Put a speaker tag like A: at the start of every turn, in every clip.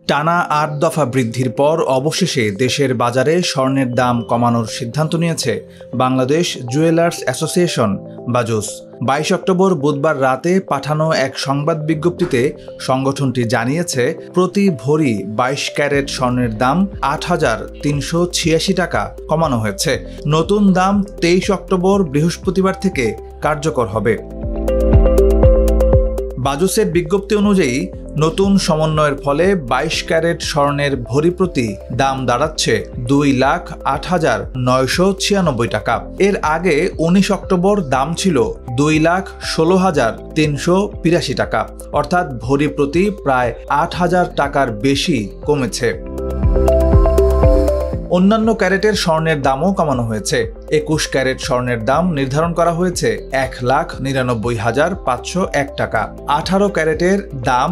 A: টানা ৮ দফা বৃদ্ধির পর অবশেষে দেশের বাজারে স্বর্ণের দাম কমানোর সিদ্ধান্ত নিয়েছে Bangladesh jewellers association BAJUS. ২২ October বুধবার রাতে পাঠানো এক সংবাদ বিজ্ঞপ্তিতে সংগঠনটি জানিয়েছে, প্রতি ভরি ২২ ক্যারেট স্বর্ণের দাম ৮,৩৮৬ টাকা কমানো হয়েছে। নতুন দাম ২৩ অক্টোবর বৃহস্পতিবার থেকে কার্যকর হবে। বাজুসের বিজ্ঞপ্তি অনুযায়ী নতুন সমন্বয়ের ফলে ২২ ক্যারেট স্বর্ণের ভরি প্রতি দাম দাঁড়াচ্ছে ২,০৮,৯৯৬ টাকা। এর আগে ১৯ অক্টোবর দাম ছিল ২,১৬,৩৮২ টাকা, অর্থাৎ ভরি প্রতি প্রায় ৮,০০০ টাকার বেশি কমেছে। অন্যান্য ক্যারেটের স্বর্ণের দামও কমানো হয়েছে। ২১ ক্যারেট স্বর্ণের দাম নির্ধারণ করা হয়েছে ১,৯৯,৫০১ টাকা। ১৮ ক্যারেটের দাম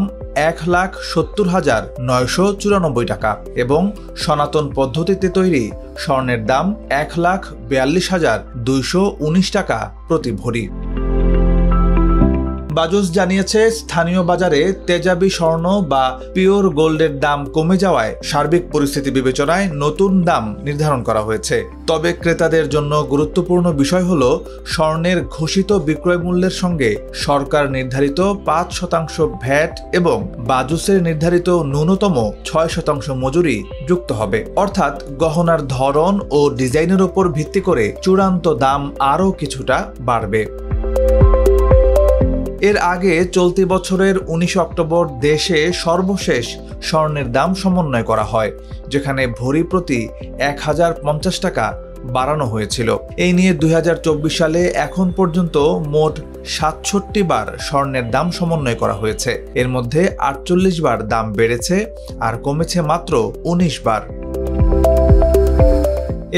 A: ১,৭০,৯৯৪ টাকা এবং সনাতন পদ্ধতিতে তৈরি স্বর্ণের দাম ১,৪২,২১৯ টাকা প্রতি ভরি। বাজুস জানিয়েছে, স্থানীয় বাজারে তেজাবি স্বর্ণ বা পিওর গোল্ডের দাম কমে যাওয়ায় সার্বিক পরিস্থিতি বিবেচনায় নতুন দাম নির্ধারণ করা হয়েছে। তবে ক্রেতাদের জন্য গুরুত্বপূর্ণ বিষয় হল, স্বর্ণের ঘোষিত বিক্রয় মূল্যের সঙ্গে সরকার নির্ধারিত ৫% ভ্যাট এবং বাজুসের নির্ধারিত ন্যূনতম ৬% মজুরি যুক্ত হবে। অর্থাৎ গহনার ধরন ও ডিজাইনের উপর ভিত্তি করে চূড়ান্ত দাম আরও কিছুটা বাড়বে। এর আগে চলতি বছরের ১৯ অক্টোবর দেশে সর্বশেষ স্বর্ণের দাম সমন্বয় করা হয়, যেখানে ভরি প্রতি ১,০৫০ টাকা বাড়ানো হয়েছিল। এই নিয়ে ২০২৪ সালে এখন পর্যন্ত মোট ৬৭ বার স্বর্ণের দাম সমন্বয় করা হয়েছে। এর মধ্যে ৪৮ বার দাম বেড়েছে আর কমেছে মাত্র ১৯ বার।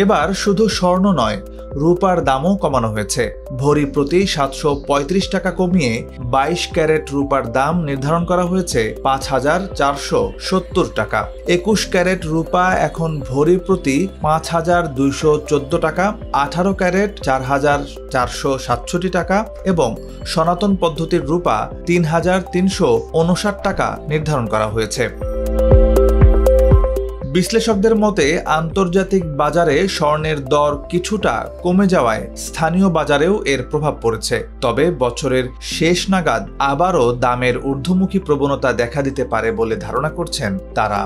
A: এবার শুধু স্বর্ণ নয়, রূপার দামও কমানো হয়েছে। ভরি প্রতি ৭৩৫ টাকা কমিয়ে ২২ ক্যারেট রূপার দাম নির্ধারণ করা হয়েছে ৫,৪৭০ টাকা। ২১ ক্যারেট রূপা এখন ভরি প্রতি ৫,২১৪ টাকা, ১৮ ক্যারেট ৪,৪৬৭ টাকা এবং সনাতন পদ্ধতির রূপা ৩,৩৫৯ টাকা নির্ধারণ করা হয়েছে। বিশ্লেষকদের মতে, আন্তর্জাতিক বাজারে স্বর্ণের দর কিছুটা কমে যাওয়ায় স্থানীয় বাজারেও এর প্রভাব পড়েছে। তবে বছরের শেষ নাগাদ আবারও দামের ঊর্ধ্বমুখী প্রবণতা দেখা দিতে পারে বলে ধারণা করছেন তারা।